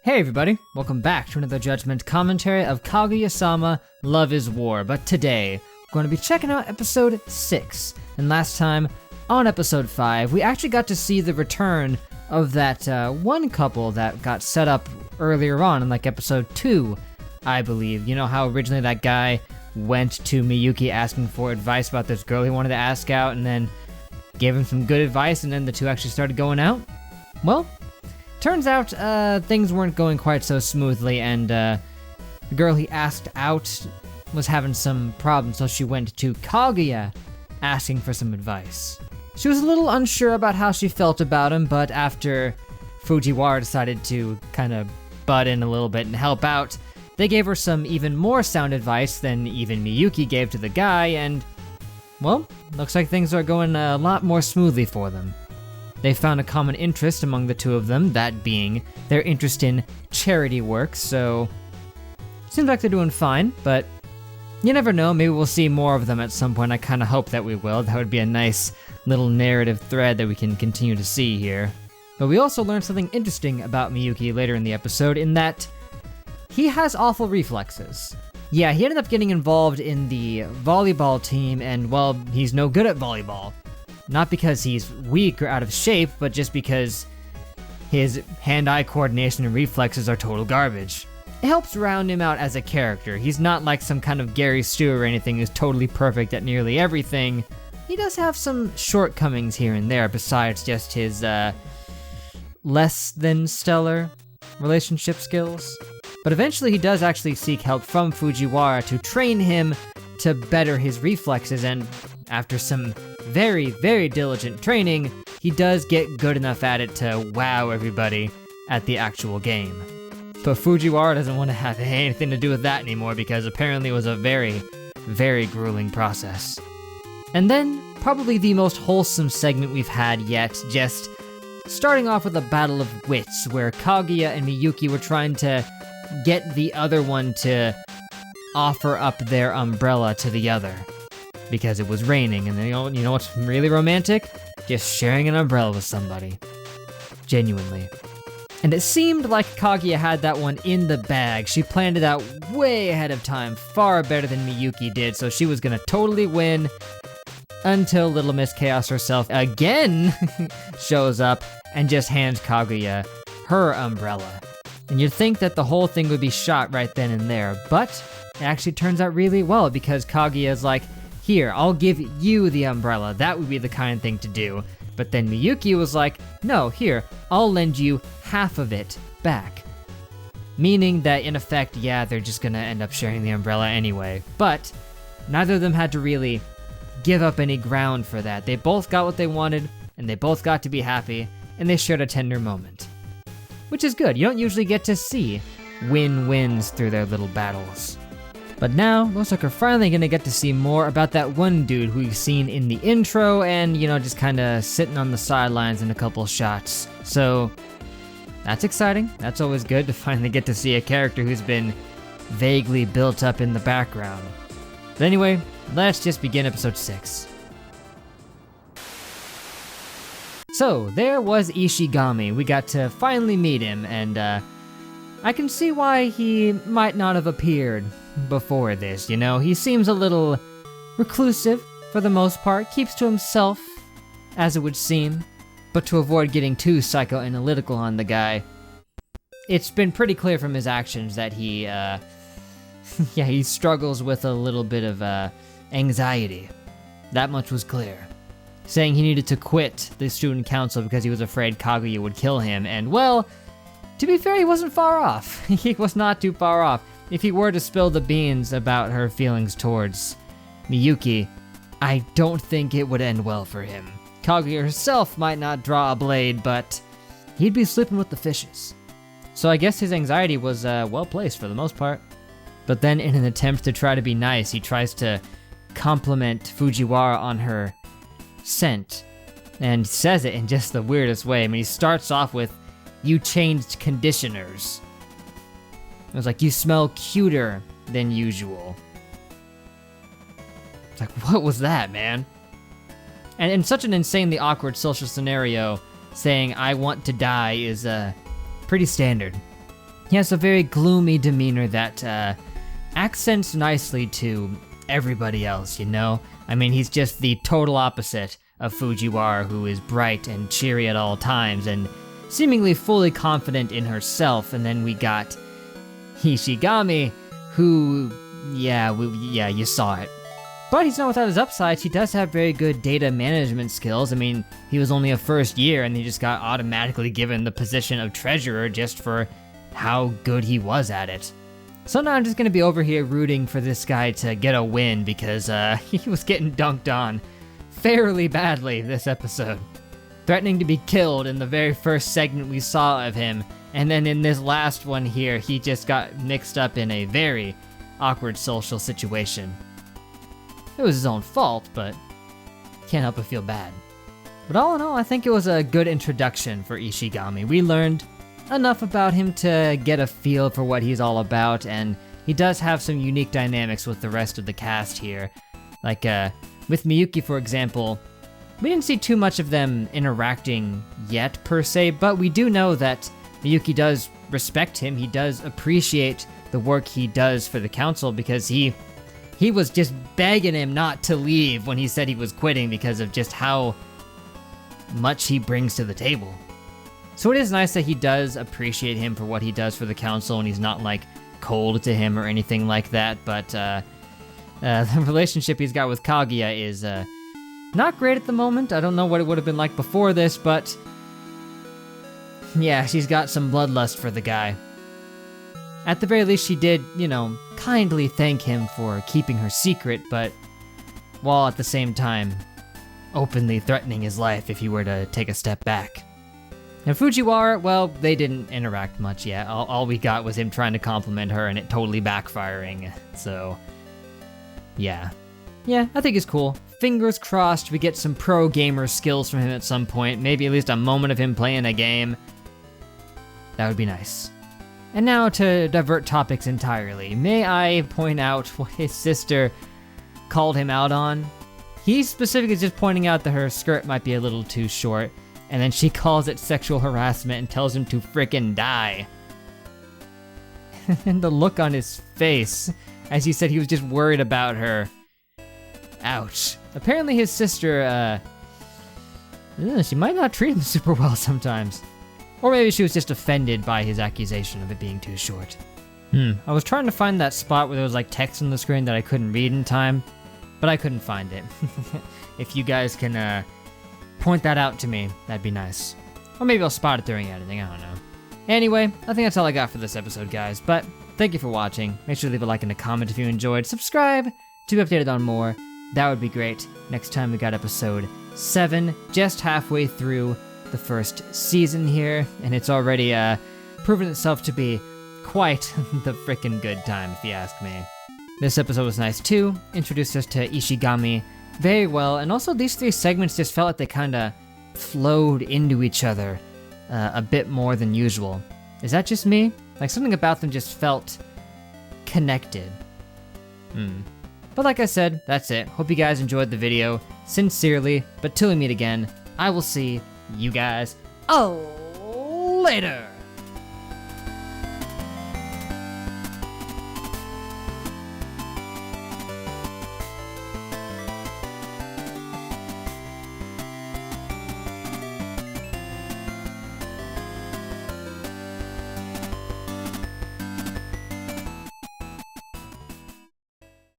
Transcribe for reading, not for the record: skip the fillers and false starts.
Hey everybody, welcome back to another Judgment commentary of Kaguya-sama, Love is War, but today, we're going to be checking out episode 6, and last time, on episode 5, we actually got to see the return of that one couple that got set up earlier on in like episode 2, I believe. You know how originally that guy went to Miyuki asking for advice about this girl he wanted to ask out, and then gave him some good advice, and then the two actually started going out? Well, turns out things weren't going quite so smoothly, and the girl he asked out was having some problems, so she went to Kaguya asking for some advice. She was a little unsure about how she felt about him, but after Fujiwara decided to kind of butt in a little bit and help out, they gave her some even more sound advice than even Miyuki gave to the guy, and, well, looks like things are going a lot more smoothly for them. They found a common interest among the two of them, that being their interest in charity work, so seems like they're doing fine, but you never know, maybe we'll see more of them at some point. I kind of hope that we will. That would be a nice little narrative thread that we can continue to see here. But we also learned something interesting about Miyuki later in the episode, in that he has awful reflexes. Yeah, he ended up getting involved in the volleyball team, and well, he's no good at volleyball. Not because he's weak or out of shape, but just because his hand-eye coordination and reflexes are total garbage. It helps round him out as a character. He's not like some kind of Gary Stu or anything who's totally perfect at nearly everything. He does have some shortcomings here and there besides just his, less than stellar relationship skills. But eventually he does actually seek help from Fujiwara to train him to better his reflexes, and after some very, very diligent training, he does get good enough at it to wow everybody at the actual game. But Fujiwara doesn't want to have anything to do with that anymore because apparently it was a very, very grueling process. And then, probably the most wholesome segment we've had yet, just starting off with a battle of wits where Kaguya and Miyuki were trying to get the other one to offer up their umbrella to the other. Because it was raining, and you know what's really romantic? Just sharing an umbrella with somebody. Genuinely. And it seemed like Kaguya had that one in the bag. She planned it out way ahead of time, far better than Miyuki did, so she was gonna totally win, until Little Miss Chaos herself again shows up and just hands Kaguya her umbrella. And you'd think that the whole thing would be shot right then and there, but it actually turns out really well because Kaguya is like, here, I'll give you the umbrella. That would be the kind of thing to do. But then Miyuki was like, no, here, I'll lend you half of it back. Meaning that in effect, yeah, they're just gonna end up sharing the umbrella anyway. But neither of them had to really give up any ground for that. They both got what they wanted, and they both got to be happy, and they shared a tender moment. Which is good. You don't usually get to see win-wins through their little battles. But now, looks like we're finally gonna get to see more about that one dude who we've seen in the intro and, you know, just kinda sitting on the sidelines in a couple shots. So, that's exciting. That's always good to finally get to see a character who's been vaguely built up in the background. But anyway, let's just begin episode 6. So, there was Ishigami. We got to finally meet him, and I can see why he might not have appeared before this, you know? He seems a little reclusive for the most part, keeps to himself, as it would seem, but to avoid getting too psychoanalytical on the guy, it's been pretty clear from his actions that he, yeah, he struggles with a little bit of anxiety. That much was clear. Saying he needed to quit the student council because he was afraid Kaguya would kill him, and well, to be fair, he wasn't far off. He was not too far off. If he were to spill the beans about her feelings towards Miyuki, I don't think it would end well for him. Kaguya herself might not draw a blade, but he'd be sleeping with the fishes. So I guess his anxiety was well placed for the most part. But then in an attempt to try to be nice, he tries to compliment Fujiwara on her scent, and says it in just the weirdest way. I mean, he starts off with, "You changed conditioners." It was like, "You smell cuter than usual." It's like, what was that, man? And in such an insanely awkward social scenario, saying, "I want to die" is pretty standard. He has a very gloomy demeanor that accents nicely to everybody else, you know? I mean, he's just the total opposite of Fujiwara, who is bright and cheery at all times and seemingly fully confident in herself. And then we got Ishigami, who, yeah, you saw it. But he's not without his upsides. He does have very good data management skills. I mean, he was only a first year and he just got automatically given the position of treasurer just for how good he was at it. So now I'm just gonna be over here rooting for this guy to get a win because he was getting dunked on fairly badly this episode. Threatening to be killed in the very first segment we saw of him, and then in this last one here, he just got mixed up in a very awkward social situation. It was his own fault, but can't help but feel bad. But all in all, I think it was a good introduction for Ishigami. We learned enough about him to get a feel for what he's all about, and he does have some unique dynamics with the rest of the cast here. Like, with Miyuki, for example, we didn't see too much of them interacting yet, per se, but we do know that Miyuki does respect him. He does appreciate the work he does for the council because he was just begging him not to leave when he said he was quitting because of just how much he brings to the table. So it is nice that he does appreciate him for what he does for the council and he's not like cold to him or anything like that, but the relationship he's got with Kaguya is not great at the moment. I don't know what it would have been like before this, but yeah, she's got some bloodlust for the guy. At the very least, she did, you know, kindly thank him for keeping her secret, but while at the same time openly threatening his life if he were to take a step back. And Fujiwara, well, they didn't interact much yet. All we got was him trying to compliment her and it totally backfiring, so yeah. Yeah, I think it's cool. Fingers crossed we get some pro gamer skills from him at some point, maybe at least a moment of him playing a game. That would be nice. And now to divert topics entirely, may I point out what his sister called him out on? He's specifically just pointing out that her skirt might be a little too short, and then she calls it sexual harassment and tells him to frickin' die. And the look on his face, as he said he was just worried about her. Ouch. Apparently his sister, she might not treat him super well sometimes. Or maybe she was just offended by his accusation of it being too short. I was trying to find that spot where there was like text on the screen that I couldn't read in time, but I couldn't find it. If you guys can point that out to me, that'd be nice. Or maybe I'll spot it during editing, I don't know. Anyway, I think that's all I got for this episode, guys, but thank you for watching. Make sure to leave a like and a comment if you enjoyed. Subscribe to be updated on more. That would be great. Next time we got episode 7, just halfway through the first season here, and it's already proven itself to be quite the frickin' good time, if you ask me. This episode was nice too, introduced us to Ishigami very well, and also these 3 segments just felt like they kinda flowed into each other a bit more than usual. Is that just me? Like something about them just felt connected. But like I said, that's it. Hope you guys enjoyed the video. Sincerely, but till we meet again, I will see you guys later.